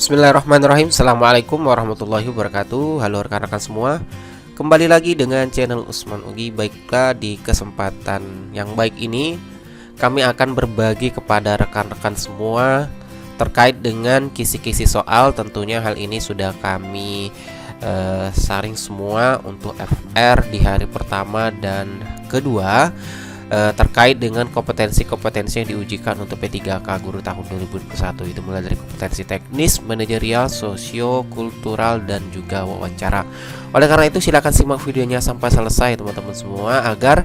Bismillahirrahmanirrahim. Assalamualaikum warahmatullahi wabarakatuh. Halo rekan-rekan semua, kembali lagi dengan channel Usman Ugi. Baiklah, di kesempatan yang baik ini kami akan berbagi kepada rekan-rekan semua terkait dengan kisi-kisi soal. Tentunya hal ini sudah kami saring semua untuk FR di hari pertama dan kedua, terkait dengan kompetensi-kompetensi yang diujikan untuk P3K Guru tahun 2021. Itu mulai dari kompetensi teknis, manajerial, sosio, kultural, dan juga wawancara. Oleh karena itu silakan simak videonya sampai selesai teman-teman semua, agar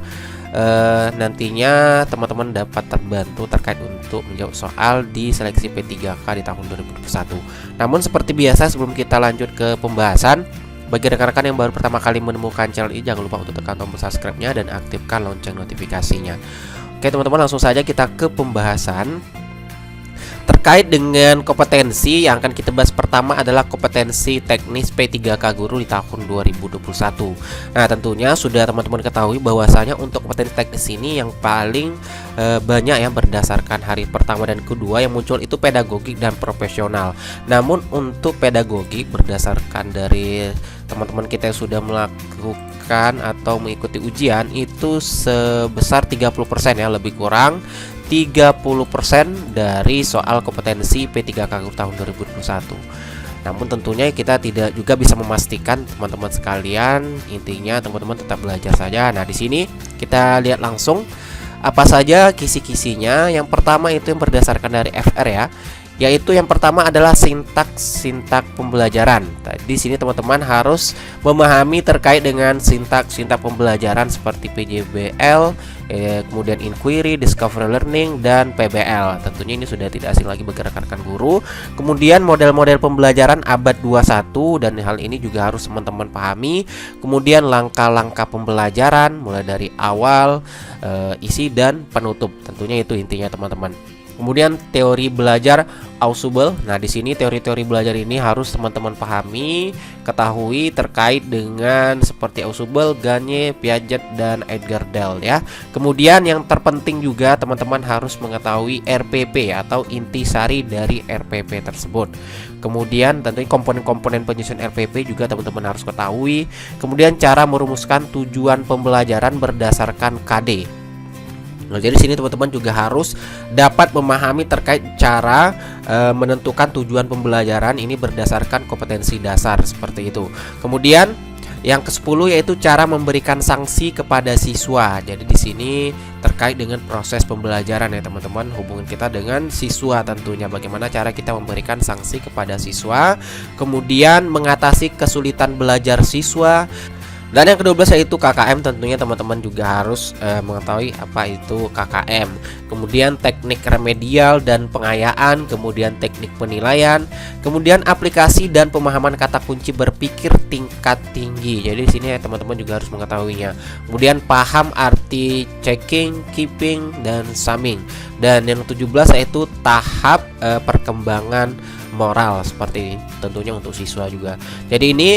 nantinya teman-teman dapat terbantu terkait untuk menjawab soal di seleksi P3K di tahun 2021. Namun seperti biasa, sebelum kita lanjut ke pembahasan, bagi rekan-rekan yang baru pertama kali menemukan channel ini, jangan lupa untuk tekan tombol subscribe-nya dan aktifkan lonceng notifikasinya. Oke teman-teman, langsung saja kita ke pembahasan. Terkait dengan kompetensi yang akan kita bahas, pertama adalah kompetensi teknis P3K Guru di tahun 2021. Nah, tentunya sudah teman-teman ketahui bahwasanya untuk kompetensi teknis ini yang paling banyak yang berdasarkan hari pertama dan kedua yang muncul itu pedagogik dan profesional. Namun untuk pedagogik berdasarkan dari teman-teman kita yang sudah melakukan atau mengikuti ujian itu sebesar 30% ya, lebih kurang 30% dari soal kompetensi P3K Guru tahun 2021. Namun tentunya kita tidak juga bisa memastikan teman-teman sekalian. Intinya teman-teman tetap belajar saja. Nah, di sini kita lihat langsung apa saja kisi-kisinya. Yang pertama itu yang berdasarkan dari FR ya, yaitu yang pertama adalah sintaks pembelajaran. Di sini teman-teman harus memahami terkait dengan sintaks pembelajaran seperti PJBL, kemudian inquiry, discovery learning, dan PBL. Tentunya ini sudah tidak asing lagi bagi rekan-rekan guru. Kemudian model-model pembelajaran abad 21, dan hal ini juga harus teman-teman pahami. Kemudian langkah-langkah pembelajaran mulai dari awal, isi, dan penutup. Tentunya itu intinya teman-teman. Kemudian teori belajar Ausubel. Nah, di sini teori-teori belajar ini harus teman-teman pahami, ketahui terkait dengan seperti Ausubel, Gagne, Piaget, dan Edgar Dale ya. Kemudian yang terpenting juga teman-teman harus mengetahui RPP atau intisari dari RPP tersebut. Kemudian tentunya komponen-komponen penyusun RPP juga teman-teman harus ketahui. Kemudian cara merumuskan tujuan pembelajaran berdasarkan KD. Nah, jadi sini teman-teman juga harus dapat memahami terkait cara menentukan tujuan pembelajaran ini berdasarkan kompetensi dasar seperti itu. Kemudian yang ke-10 yaitu cara memberikan sanksi kepada siswa. Jadi di sini terkait dengan proses pembelajaran ya teman-teman, hubungan kita dengan siswa tentunya, bagaimana cara kita memberikan sanksi kepada siswa. Kemudian mengatasi kesulitan belajar siswa. Dan yang ke-12 yaitu KKM. Tentunya teman-teman juga harus mengetahui apa itu KKM. Kemudian teknik remedial dan pengayaan, kemudian teknik penilaian, kemudian aplikasi dan pemahaman kata kunci berpikir tingkat tinggi. Jadi di sini ya, teman-teman juga harus mengetahuinya. Kemudian paham arti checking, keeping, dan summing. Dan yang ke-17 yaitu tahap perkembangan moral, seperti tentunya untuk siswa juga. Jadi ini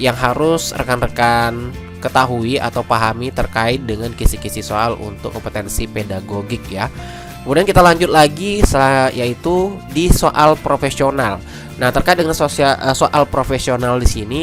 yang harus rekan-rekan ketahui atau pahami terkait dengan kisi-kisi soal untuk kompetensi pedagogik ya. Kemudian kita lanjut lagi yaitu di soal profesional. Nah, terkait dengan soal profesional di sini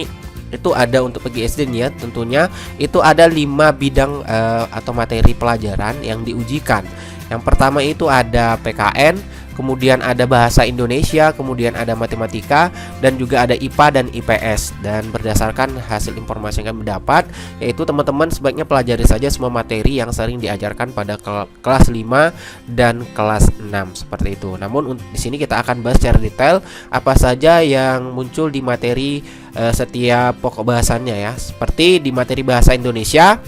itu ada untuk PGSD nih ya, tentunya itu ada 5 bidang atau materi pelajaran yang diujikan. Yang pertama itu ada PKN, kemudian ada bahasa Indonesia, kemudian ada matematika, dan juga ada IPA dan IPS. Dan berdasarkan hasil informasi yang kami dapat, yaitu teman-teman sebaiknya pelajari saja semua materi yang sering diajarkan pada kelas 5 dan kelas 6 seperti itu. Namun di sini kita akan bahas secara detail apa saja yang muncul di materi setiap pokok bahasannya ya. Seperti di materi bahasa Indonesia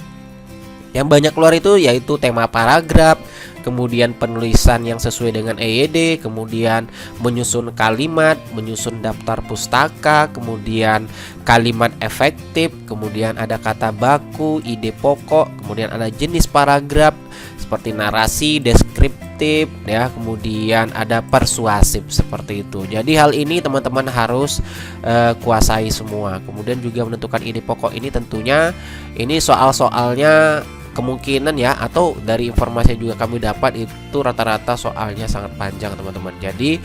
yang banyak keluar itu yaitu tema paragraf, kemudian penulisan yang sesuai dengan EYD, kemudian menyusun kalimat, menyusun daftar pustaka, kemudian kalimat efektif, kemudian ada kata baku, ide pokok, kemudian ada jenis paragraf seperti narasi, deskriptif ya, kemudian ada persuasif seperti itu. Jadi hal ini teman-teman harus kuasai semua. Kemudian juga menentukan ide pokok ini, tentunya ini soal-soalnya kemungkinan ya, atau dari informasi yang juga kami dapat itu rata-rata soalnya sangat panjang teman-teman. Jadi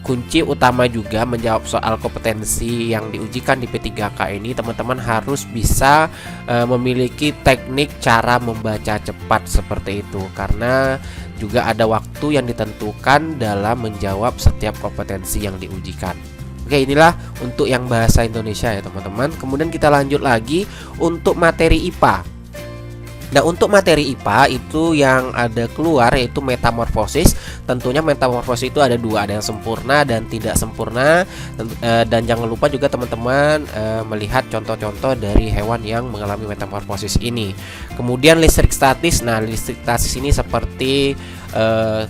kunci utama juga menjawab soal kompetensi yang diujikan di P3K ini, teman-teman harus bisa memiliki teknik cara membaca cepat seperti itu, karena juga ada waktu yang ditentukan dalam menjawab setiap kompetensi yang diujikan. Oke, inilah untuk yang bahasa Indonesia ya teman-teman. Kemudian kita lanjut lagi untuk materi IPA. Nah, untuk materi IPA itu yang ada keluar yaitu metamorfosis. Tentunya metamorfosis itu ada dua, ada yang sempurna dan tidak sempurna. Dan jangan lupa juga teman-teman melihat contoh-contoh dari hewan yang mengalami metamorfosis ini. Kemudian listrik statis. Nah, listrik statis ini seperti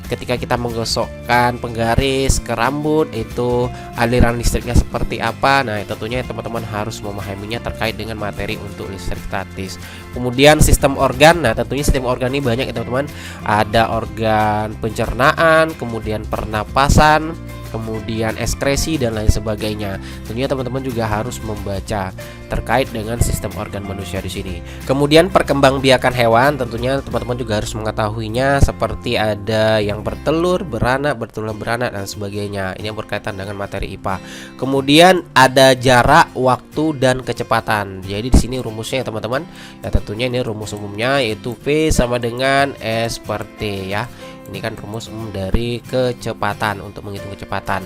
ketika kita menggosokkan penggaris ke rambut, itu aliran listriknya seperti apa. Nah, tentunya teman-teman harus memahaminya terkait dengan materi untuk listrik statis. Kemudian sistem organ. Nah, tentunya sistem organ ini banyak ya teman-teman. Ada organ pencernaan, kemudian pernapasan, kemudian ekskresi dan lain sebagainya. Tentunya teman-teman juga harus membaca terkait dengan sistem organ manusia di sini. Kemudian perkembangbiakan hewan, tentunya teman-teman juga harus mengetahuinya, seperti ada yang bertelur, beranak, bertelur, beranak dan sebagainya. Ini yang berkaitan dengan materi IPA. Kemudian ada jarak, waktu dan kecepatan. Jadi di sini rumusnya ya teman-teman. Ya tentunya ini rumus umumnya yaitu V sama dengan S per T ya. Ini kan rumus umum dari kecepatan untuk menghitung kecepatan.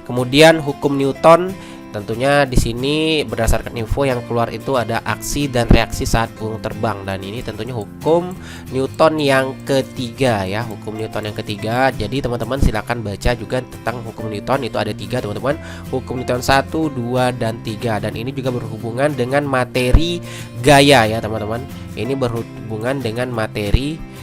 Kemudian hukum Newton, tentunya di sini berdasarkan info yang keluar itu ada aksi dan reaksi saat burung terbang, dan ini tentunya hukum Newton yang ketiga ya, hukum Newton yang ketiga. Jadi teman-teman silakan baca juga tentang hukum Newton, itu ada 3 teman-teman, hukum Newton 1, 2 dan 3, dan ini juga berhubungan dengan materi gaya ya teman-teman. Ini berhubungan dengan materi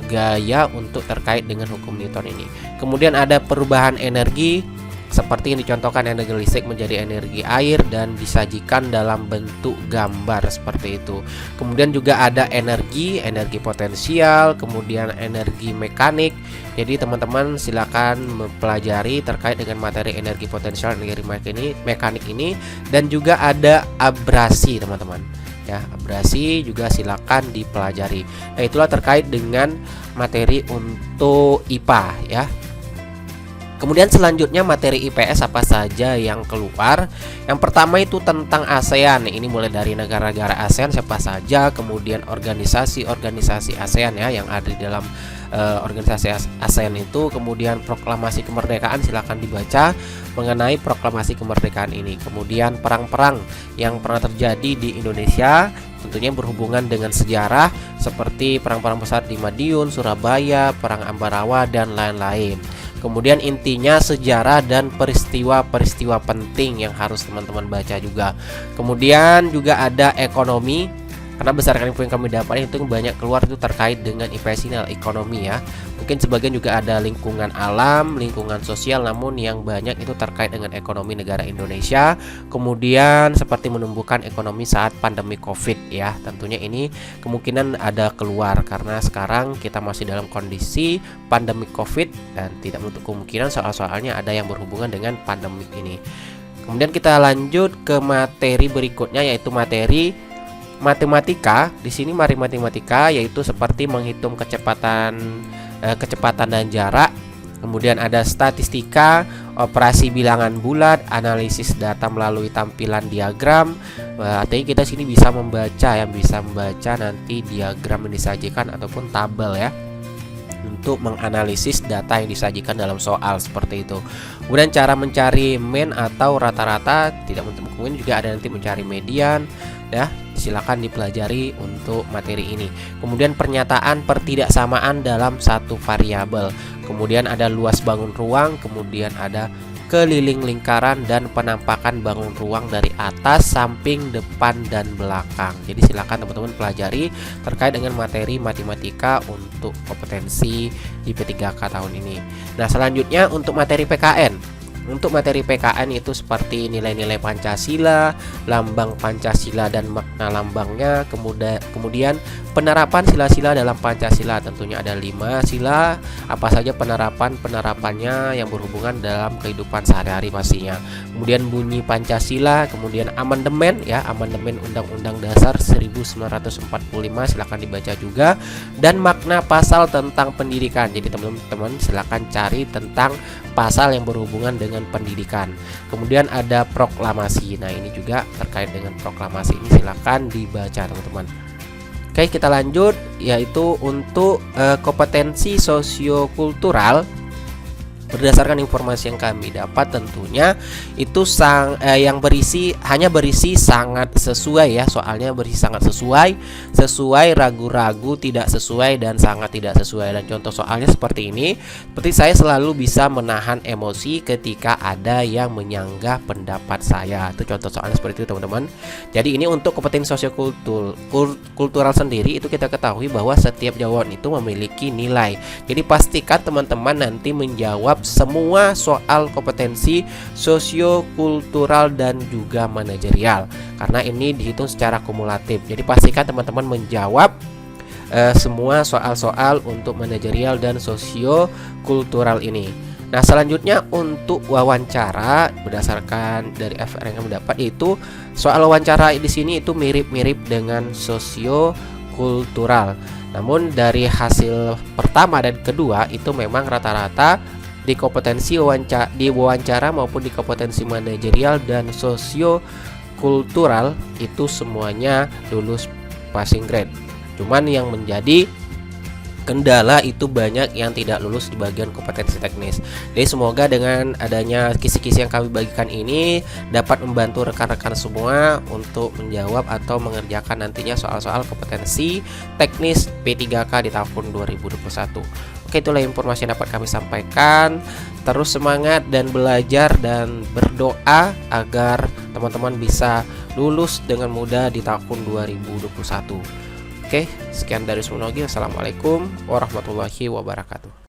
gaya untuk terkait dengan hukum Newton ini. Kemudian ada perubahan energi, seperti yang dicontohkan energi listrik menjadi energi air dan disajikan dalam bentuk gambar seperti itu. Kemudian juga ada energi potensial, kemudian energi mekanik. Jadi teman-teman silakan mempelajari terkait dengan materi energi potensial, energi mekanik ini, dan juga ada abrasi teman-teman. Ya, abrasi juga silakan dipelajari. Nah, itulah terkait dengan materi untuk IPA ya. Kemudian selanjutnya materi IPS apa saja yang keluar. Yang pertama itu tentang ASEAN. Ini mulai dari negara-negara ASEAN siapa saja, kemudian organisasi-organisasi ASEAN ya yang ada di dalam organisasi ASEAN itu, kemudian proklamasi kemerdekaan silakan dibaca mengenai proklamasi kemerdekaan ini. Kemudian perang-perang yang pernah terjadi di Indonesia, tentunya berhubungan dengan sejarah seperti perang-perang besar di Madiun, Surabaya, Perang Ambarawa dan lain-lain. Kemudian intinya sejarah dan peristiwa-peristiwa penting yang harus teman-teman baca juga. Kemudian juga ada ekonomi, karena berdasarkan info yang kami dapat itu banyak keluar itu terkait dengan IPS ini, ekonomi ya. Mungkin sebagian juga ada lingkungan alam, lingkungan sosial, namun yang banyak itu terkait dengan ekonomi negara Indonesia. Kemudian seperti menumbuhkan ekonomi saat pandemi COVID ya. Tentunya ini kemungkinan ada keluar karena sekarang kita masih dalam kondisi pandemi COVID dan tidak menutup kemungkinan soal-soalnya ada yang berhubungan dengan pandemi ini. Kemudian kita lanjut ke materi berikutnya yaitu materi matematika. Di sini matematika yaitu seperti menghitung kecepatan dan jarak. Kemudian ada statistika, operasi bilangan bulat, analisis data melalui tampilan diagram. Artinya kita sini bisa membaca nanti diagram yang disajikan ataupun tabel ya, untuk menganalisis data yang disajikan dalam soal seperti itu. Kemudian cara mencari mean atau rata-rata, tidak menutup kemungkinan juga ada nanti mencari median ya. Silakan dipelajari untuk materi ini. Kemudian pernyataan pertidaksamaan dalam satu variabel. Kemudian ada luas bangun ruang, kemudian ada keliling lingkaran dan penampakan bangun ruang dari atas, samping, depan dan belakang. Jadi silakan teman-teman pelajari terkait dengan materi matematika untuk kompetensi di P3K tahun ini. Nah, selanjutnya untuk materi PKN. Untuk materi PKN itu seperti nilai-nilai Pancasila, lambang Pancasila dan makna lambangnya, kemudian penerapan sila-sila dalam Pancasila, tentunya ada 5 sila, apa saja penerapannya yang berhubungan dalam kehidupan sehari-hari pastinya. Kemudian bunyi Pancasila, kemudian amandemen ya, amandemen Undang-Undang Dasar 1945, silakan dibaca juga, dan makna pasal tentang pendidikan. Jadi teman-teman silakan cari tentang pasal yang berhubungan dengan pendidikan. Kemudian ada proklamasi. Nah, ini juga terkait dengan proklamasi ini, silakan dibaca teman-teman. Oke, kita lanjut, yaitu untuk kompetensi sosiokultural. Berdasarkan informasi yang kami dapat, tentunya itu yang hanya berisi sangat sesuai ya, soalnya berisi sangat sesuai, ragu-ragu, tidak sesuai, dan sangat tidak sesuai. Dan contoh soalnya seperti ini, seperti saya selalu bisa menahan emosi ketika ada yang menyanggah pendapat saya. Itu contoh soalnya seperti itu teman-teman. Jadi ini untuk kompetensi sosiokultural sendiri, itu kita ketahui bahwa setiap jawaban itu memiliki nilai. Jadi pastikan teman-teman nanti menjawab semua soal kompetensi sosiokultural dan juga manajerial, karena ini dihitung secara kumulatif. Jadi pastikan teman-teman menjawab semua soal-soal untuk manajerial dan sosiokultural ini. Nah, selanjutnya untuk wawancara, berdasarkan dari FR yang kami dapat, itu soal wawancara di sini itu mirip-mirip dengan sosiokultural. Namun dari hasil pertama dan kedua itu memang rata-rata di kompetensi wawancara maupun di kompetensi manajerial dan sosiokultural itu semuanya lulus passing grade. Cuman yang menjadi kendala itu banyak yang tidak lulus di bagian kompetensi teknis. Jadi semoga dengan adanya kisi-kisi yang kami bagikan ini dapat membantu rekan-rekan semua untuk menjawab atau mengerjakan nantinya soal-soal kompetensi teknis P3K di tahun 2021. Oke, itulah informasi yang dapat kami sampaikan. Terus semangat dan belajar dan berdoa agar teman-teman bisa lulus dengan mudah di tahun 2021. Oke, sekian dari Sunogi. Assalamualaikum warahmatullahi wabarakatuh.